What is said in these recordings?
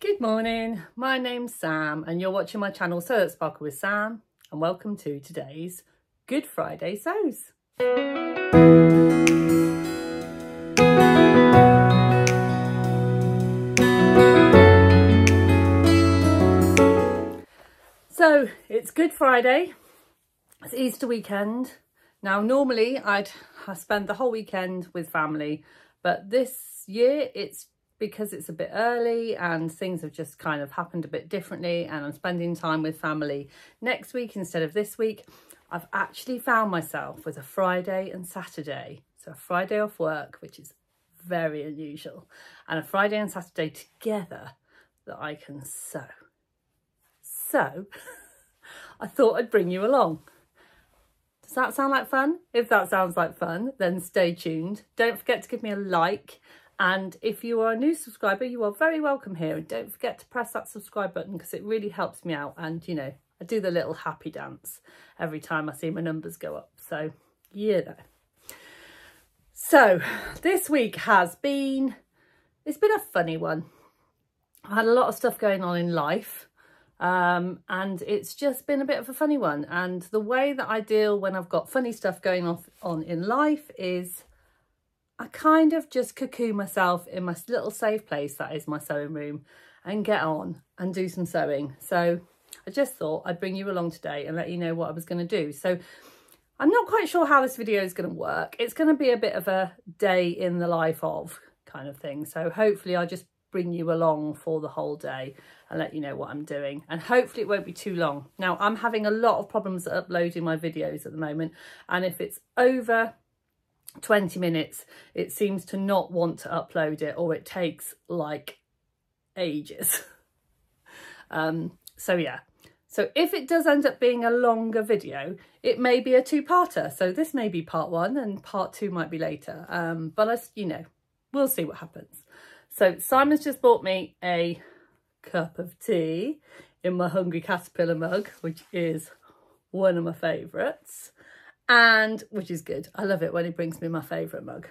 Good morning, my name's Sam and you're watching my channel Sew That Sparkle with Sam, and welcome to today's Good Friday Sews. So it's Good Friday, it's Easter weekend. Now normally I spend the whole weekend with family, but this year it's because it's a bit early and things have just kind of happened a bit differently, and I'm spending time with family next week instead of this week. I've actually found myself with a Friday and Saturday, so a Friday off work, which is very unusual, and a Friday and Saturday together that I can sew. So I thought I'd bring you along. Does that sound like fun? If that sounds like fun, then stay tuned. Don't forget to give me a like. And if you are a new subscriber, you are very welcome here. And don't forget to press that subscribe button because it really helps me out. And, you know, I do the little happy dance every time I see my numbers go up. So, yeah, though. So, this week it's been a funny one. I had a lot of stuff going on in life. And it's just been a bit of a funny one. And the way that I deal when I've got funny stuff going on in life is I kind of just cocoon myself in my little safe place that is my sewing room and get on and do some sewing. So I just thought I'd bring you along today and let you know what I was going to do. So I'm not quite sure how this video is going to work. It's going to be a bit of a day in the life of kind of thing. So hopefully I'll just bring you along for the whole day and let you know what I'm doing, and hopefully it won't be too long. Now I'm having a lot of problems uploading my videos at the moment, and if it's over 20 minutes it seems to not want to upload it, or it takes like ages. So yeah, so if it does end up being a longer video, it may be a two-parter. So this may be part one and part two might be later, but you know, we'll see what happens. So Simon's just bought me a cup of tea in my Hungry Caterpillar mug, which is one of my favourites, and which is good. I love it when he brings me my favourite mug.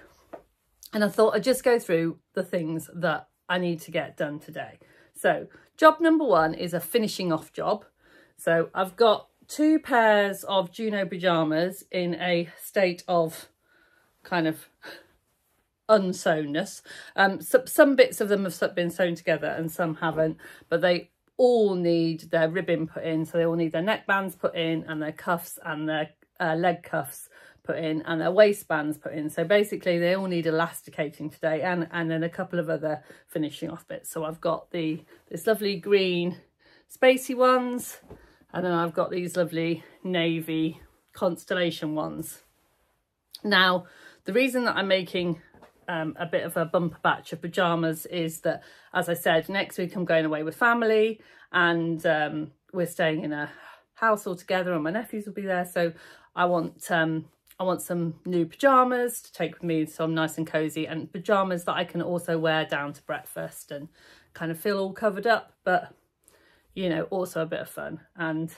And I thought I'd just go through the things that I need to get done today. So job number one is a finishing off job. So I've got 2 pairs of Juno pajamas in a state of kind of unsewnness. Some bits of them have been sewn together and some haven't, but they all need their ribbing put in. So they all need their neckbands put in, and their cuffs and their leg cuffs put in, and their waistbands put in. So basically they all need elasticating today, and then a couple of other finishing off bits. So I've got this lovely green spacey ones, and then I've got these lovely navy constellation ones. Now the reason that I'm making a bit of a bumper batch of pajamas is that, as I said, next week I'm going away with family, and we're staying in a house all together, and my nephews will be there. So I want some new pajamas to take with me, so I'm nice and cozy, and pajamas that I can also wear down to breakfast and kind of feel all covered up, but you know, also a bit of fun. And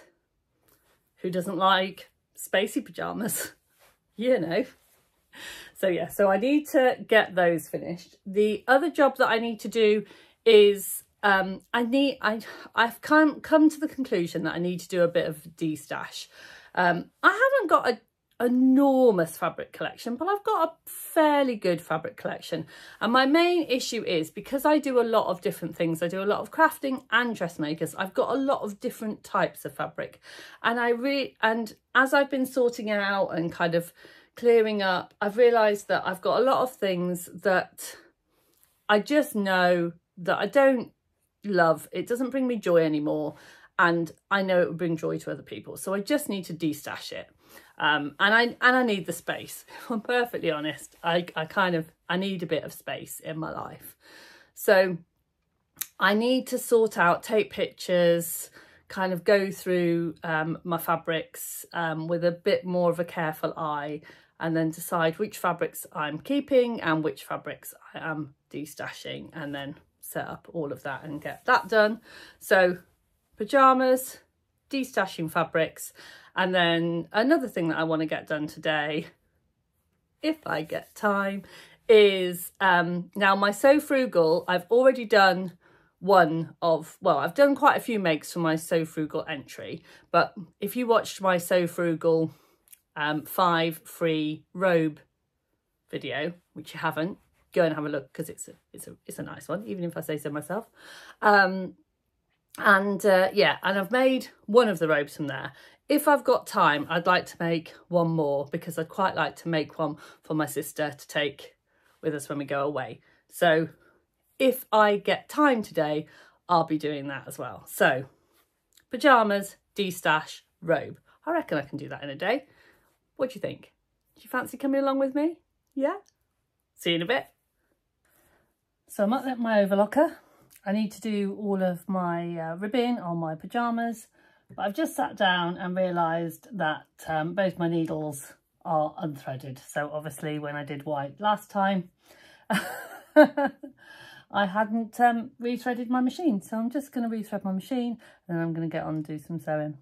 who doesn't like spacey pajamas? You know. So yeah, so I need to get those finished. The other job that I need to do is I've come to the conclusion that I need to do a bit of destash. I haven't got an enormous fabric collection, but I've got a fairly good fabric collection. And my main issue is, because I do a lot of different things, I do a lot of crafting and dressmakers, I've got a lot of different types of fabric. And as I've been sorting out and kind of clearing up, I've realised that I've got a lot of things that I just know that I don't love. It doesn't bring me joy anymore, and I know it would bring joy to other people. So I just need to destash it, and I need the space. If I'm perfectly honest, I need a bit of space in my life. So I need to sort out, take pictures, kind of go through my fabrics with a bit more of a careful eye, and then decide which fabrics I'm keeping and which fabrics I am destashing, and then set up all of that and get that done. So pajamas, destashing fabrics, and then another thing that I want to get done today, if I get time, is now my Sew Frugal. I've already done one of, well, I've done quite a few makes for my So Frugal entry, but if you watched my So Frugal 5 free robe video, which you haven't, go and have a look, because it's a nice one, even if I say so myself. Yeah, and I've made one of the robes from there. If I've got time, I'd like to make one more, because I'd quite like to make one for my sister to take with us when we go away. So if I get time today, I'll be doing that as well. So pajamas, destash, robe. I reckon I can do that in a day. What do you think? Do you fancy coming along with me? Yeah? See you in a bit. So I'm at my overlocker. I need to do all of my ribbing on my pyjamas, but I've just sat down and realised that both my needles are unthreaded. So obviously when I did white last time, I hadn't rethreaded my machine. So I'm just going to rethread my machine and then I'm going to get on and do some sewing.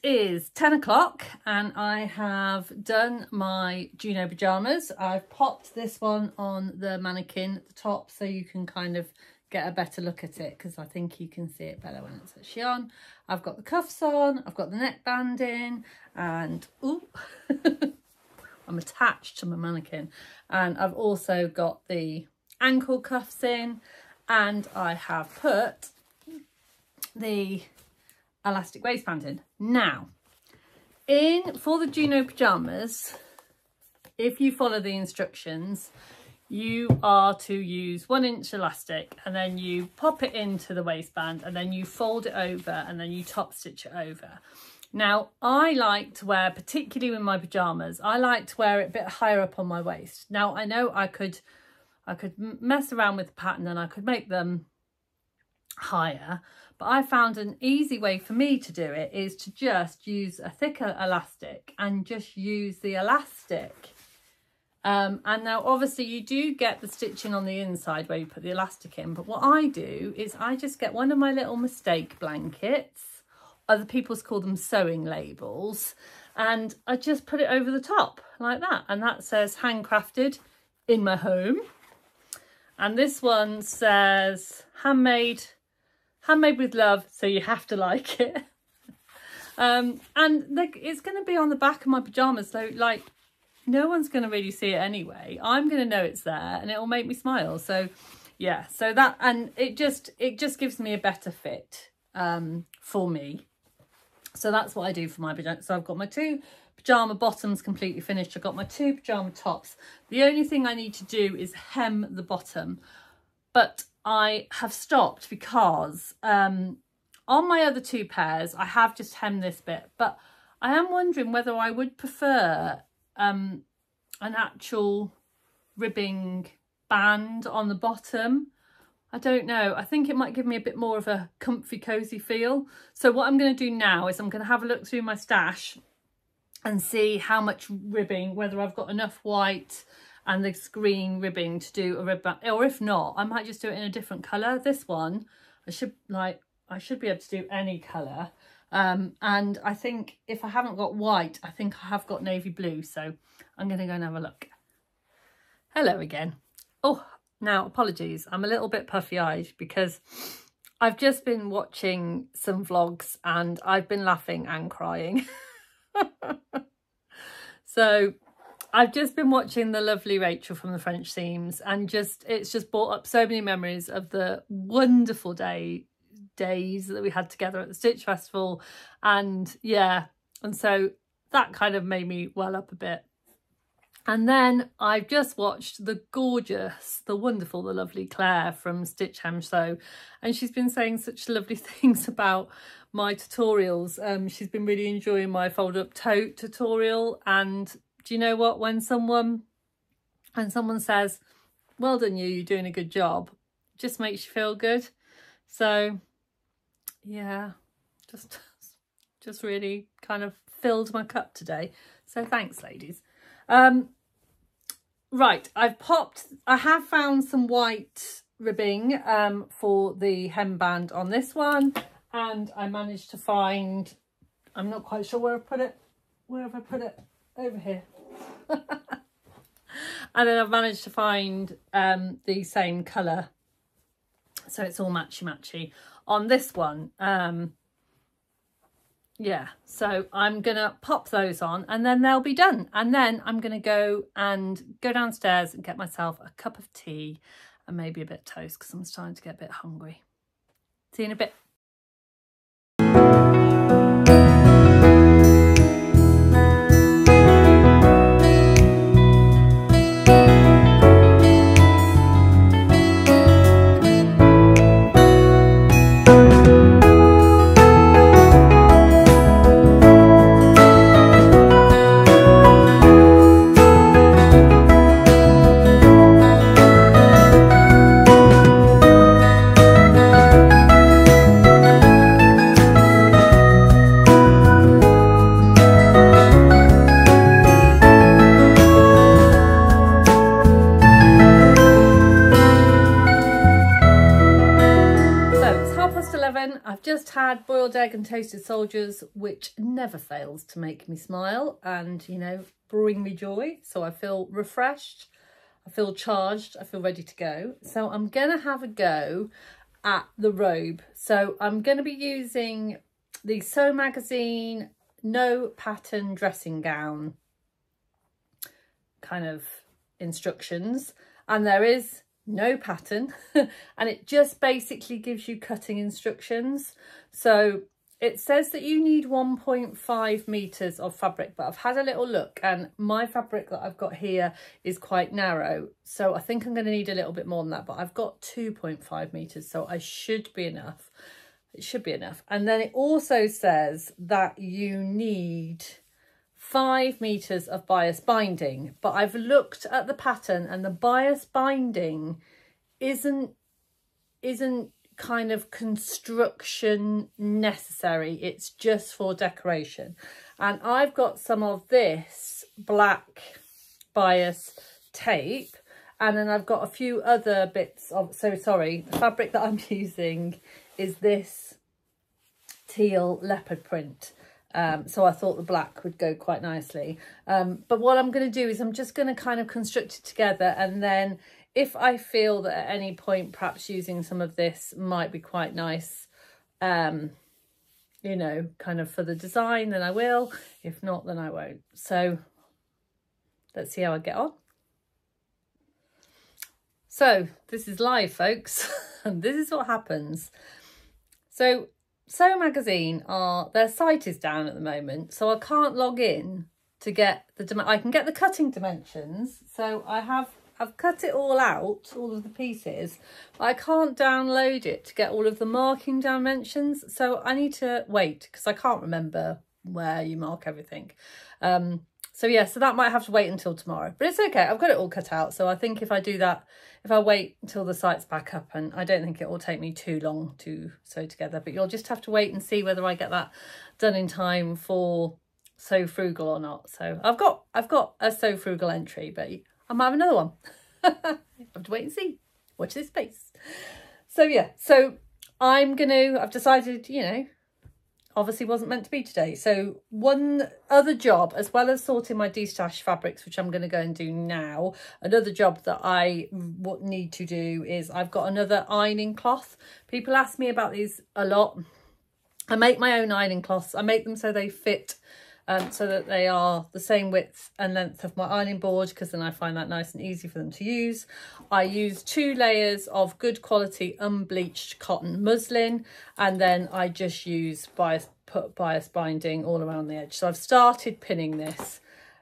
Is 10 o'clock and I have done my Juno pyjamas. I've popped this one on the mannequin at the top so you can kind of get a better look at it, because I think you can see it better when it's actually on. I've got the cuffs on, I've got the neckband in, and ooh, I'm attached to my mannequin, and I've also got the ankle cuffs in, and I have put the elastic waistband in. Now, for the Juno pyjamas, if you follow the instructions, you are to use 1-inch elastic and then you pop it into the waistband and then you fold it over and then you top stitch it over. Now, I like to wear, particularly with my pyjamas, I like to wear it a bit higher up on my waist. Now, I know I could mess around with the pattern and I could make them higher, but I found an easy way for me to do it is to just use a thicker elastic and just use the elastic. And now obviously you do get the stitching on the inside where you put the elastic in, but what I do is I just get one of my little mistake blankets, other people call them sewing labels, and I just put it over the top like that, and that says handcrafted in my home. And this one says handmade with love, so you have to like it. And it's going to be on the back of my pyjamas, so like no one's going to really see it anyway. I'm going to know it's there and it will make me smile. So yeah, so that, and it just gives me a better fit for me. So that's what I do for my pajamas. So I've got my 2 pyjama bottoms completely finished. I've got my 2 pyjama tops. The only thing I need to do is hem the bottom. But I have stopped because on my other 2 pairs, I have just hemmed this bit. But I am wondering whether I would prefer an actual ribbing band on the bottom. I don't know. I think it might give me a bit more of a comfy, cozy feel. So what I'm going to do now is I'm going to have a look through my stash and see how much ribbing, whether I've got enough white and this green ribbing to do a ribbon, or if not, I might just do it in a different colour. This one, I should be able to do any colour. And I think if I haven't got white, I think I have got navy blue. So I'm going to go and have a look. Hello again. Oh, now apologies. I'm a little bit puffy-eyed because I've just been watching some vlogs and I've been laughing and crying. So I've just been watching the lovely Rachel from the French Seams, and it's just brought up so many memories of the wonderful days that we had together at the Stitch Festival. And yeah, and so that kind of made me well up a bit. And then I've just watched the gorgeous, the wonderful, the lovely Claire from Stitch Hem Sew, and she's been saying such lovely things about my tutorials. She's been really enjoying my fold up tote tutorial. And do you know what, when someone says, well done you're doing a good job, it just makes you feel good. So yeah, just really kind of filled my cup today. So thanks, ladies. Right, I have found some white ribbing for the hemband on this one, and I managed to find, I'm not quite sure where I put it. Where have I put it? Over here. And then I've managed to find the same colour, so it's all matchy on this one. Yeah, so I'm gonna pop those on and then they'll be done, and then I'm gonna go downstairs and get myself a cup of tea and maybe a bit of toast because I'm starting to get a bit hungry. See you in a bit. I've just had boiled egg and toasted soldiers, which never fails to make me smile and, you know, bring me joy. So I feel refreshed, I feel charged, I feel ready to go. So I'm going to have a go at the robe. So I'm going to be using the Sew Magazine No Pattern Dressing Gown kind of instructions, and there is no pattern and it just basically gives you cutting instructions. So it says that you need 1.5 meters of fabric, but I've had a little look and my fabric that I've got here is quite narrow, so I think I'm going to need a little bit more than that, but I've got 2.5 meters, so I should be enough. It should be enough. And then it also says that you need 5 meters of bias binding, but I've looked at the pattern and the bias binding isn't kind of construction necessary, it's just for decoration. And I've got some of this black bias tape, and then I've got a few other bits of, so sorry, the fabric that I'm using is this teal leopard print. So I thought the black would go quite nicely. But what I'm going to do is I'm just going to kind of construct it together, and then if I feel that at any point perhaps using some of this might be quite nice, you know, kind of for the design, then I will. If not, then I won't. So let's see how I get on. So this is live, folks, and this is what happens. So Sew Magazine their site is down at the moment, so I can't log in to get I can get the cutting dimensions. So I've cut it all out, all of the pieces, but I can't download it to get all of the marking dimensions. So I need to wait because I can't remember where you mark everything. So yeah, so that might have to wait until tomorrow, but it's okay. I've got it all cut out. So I think if I do that, if I wait until the site's back up, and I don't think it will take me too long to sew together, but you'll just have to wait and see whether I get that done in time for Sew Frugal or not. So I've got a Sew Frugal entry, but I might have another one. I have to wait and see. Watch this space. So yeah, so I've decided, you know, obviously wasn't meant to be today. So one other job, as well as sorting my Destash fabrics, which I'm going to go and do now, another job that I need to do is I've got another ironing cloth. People ask me about these a lot. I make my own ironing cloths. I make them so they fit, so that they are the same width and length of my ironing board, because then I find that nice and easy for them to use. I use 2 layers of good quality unbleached cotton muslin, and then I just use bias binding all around the edge. So I've started pinning this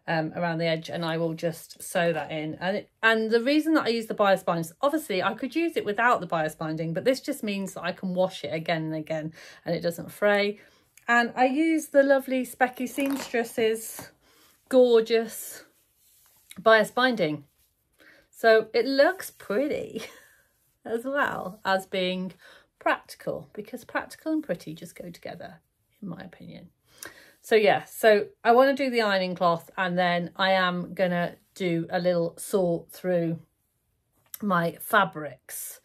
around the edge, and I will just sew that in. And the reason that I use the bias binding is, obviously I could use it without the bias binding, but this just means that I can wash it again and again and it doesn't fray. And I use the lovely Specky Seamstress's gorgeous bias binding. So it looks pretty as well as being practical, because practical and pretty just go together, in my opinion. So yeah, so I want to do the ironing cloth, and then I am going to do a little sort through my fabrics.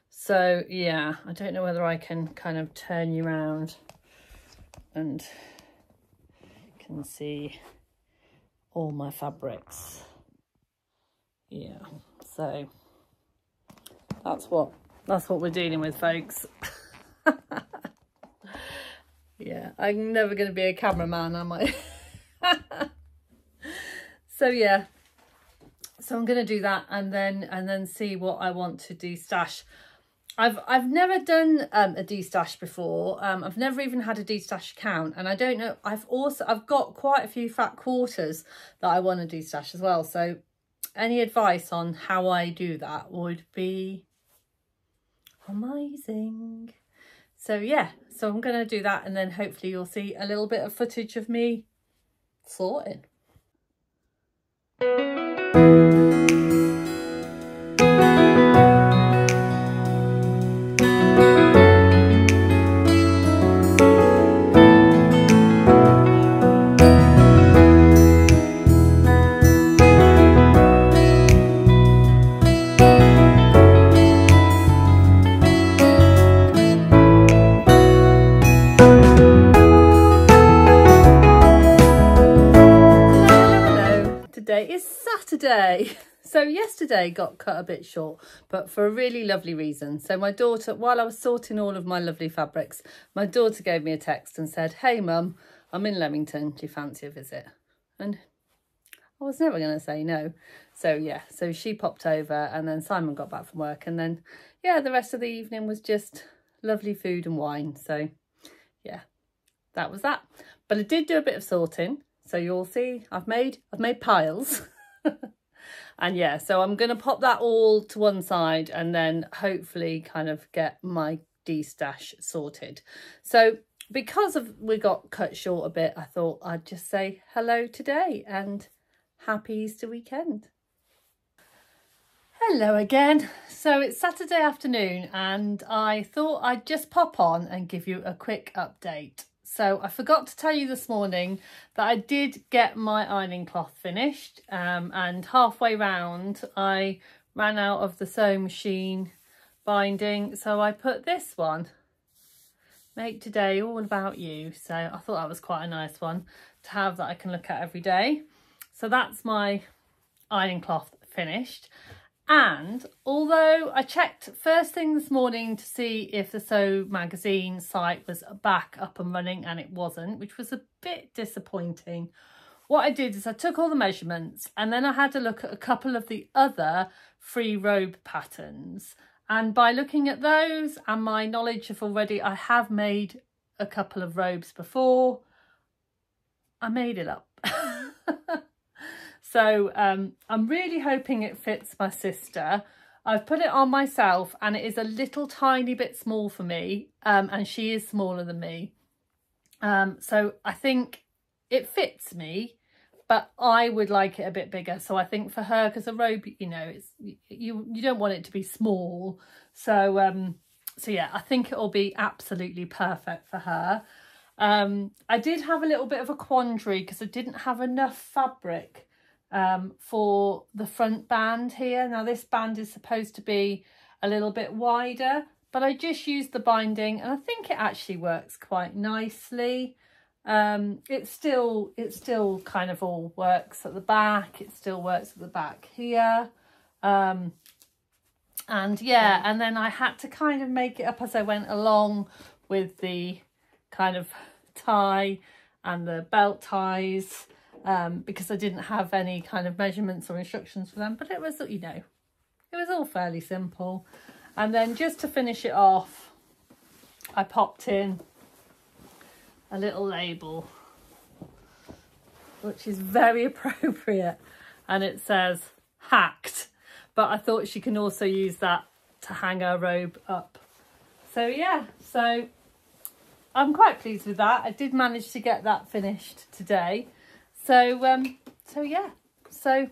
So yeah, I don't know whether I can kind of turn you around and can see all my fabrics. Yeah, so that's what we're dealing with, folks. Yeah, I'm never going to be a cameraman, am I? So yeah, so I'm going to do that, and then see what I want to destash. I've never done a Destash before. I've never even had a Destash account, and I don't know. I've got quite a few fat quarters that I want to Destash as well. So any advice on how I do that would be amazing. So yeah, so I'm going to do that, and then hopefully you'll see a little bit of footage of me sorting. Saturday. So yesterday got cut a bit short, but for a really lovely reason. So my daughter, while I was sorting all of my lovely fabrics, my daughter gave me a text and said, "Hey mum, I'm in Leamington, do you fancy a visit?" And I was never going to say no. So yeah, so she popped over, and then Simon got back from work, and then yeah, the rest of the evening was just lovely food and wine. So yeah, that was that. But I did do a bit of sorting, so you'll see I've made piles. And yeah, so I'm going to pop that all to one side, and then hopefully kind of get my Destash sorted. So because we got cut short a bit, I thought I'd just say hello today and happy Easter weekend. Hello again. So it's Saturday afternoon, and I thought I'd just pop on and give you a quick update. So I forgot to tell you this morning that I did get my ironing cloth finished, and halfway round I ran out of the sewing machine binding, so I put this one, Make Today All About You. So I thought that was quite a nice one to have that I can look at every day. So that's my ironing cloth finished. And although I checked first thing this morning to see if the Sew Magazine site was back up and running, and it wasn't, which was a bit disappointing. What I did is I took all the measurements, and then I had a look at a couple of the other free robe patterns. And by looking at those and my knowledge of already, I have made a couple of robes before. I made it up. So I'm really hoping it fits my sister. I've put it on myself and it is a little tiny bit small for me, and she is smaller than me. So I think it fits me, but I would like it a bit bigger. So I think for her, because a robe, you know, it's you don't want it to be small. So so yeah, I think it'll be absolutely perfect for her. I did have a little bit of a quandary because I didn't have enough fabric for the front band here. Now this band is supposed to be a little bit wider, but I just used the binding and I think it actually works quite nicely. It still kind of all works at the back. It still works at the back here. And yeah, and then I had to kind of make it up as I went along with the kind of tie and the belt ties, because I didn't have any kind of measurements or instructions for them, but it was, you know, it was all fairly simple. And then just to finish it off, I popped in a little label, which is very appropriate, and it says hacked, but I thought she can also use that to hang her robe up. So yeah, so I'm quite pleased with that. I did manage to get that finished today. So so yeah, so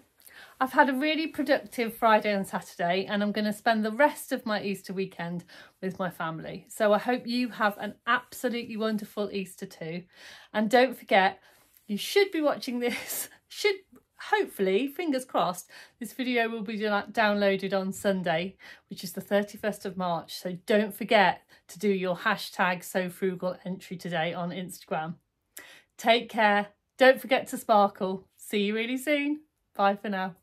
I've had a really productive Friday and Saturday, and I'm going to spend the rest of my Easter weekend with my family. So I hope you have an absolutely wonderful Easter too. And don't forget, you should be watching this, hopefully, fingers crossed, this video will be downloaded on Sunday, which is the 31st of March. So don't forget to do your hashtag SoFrugal entry today on Instagram. Take care. Don't forget to sparkle. See you really soon. Bye for now.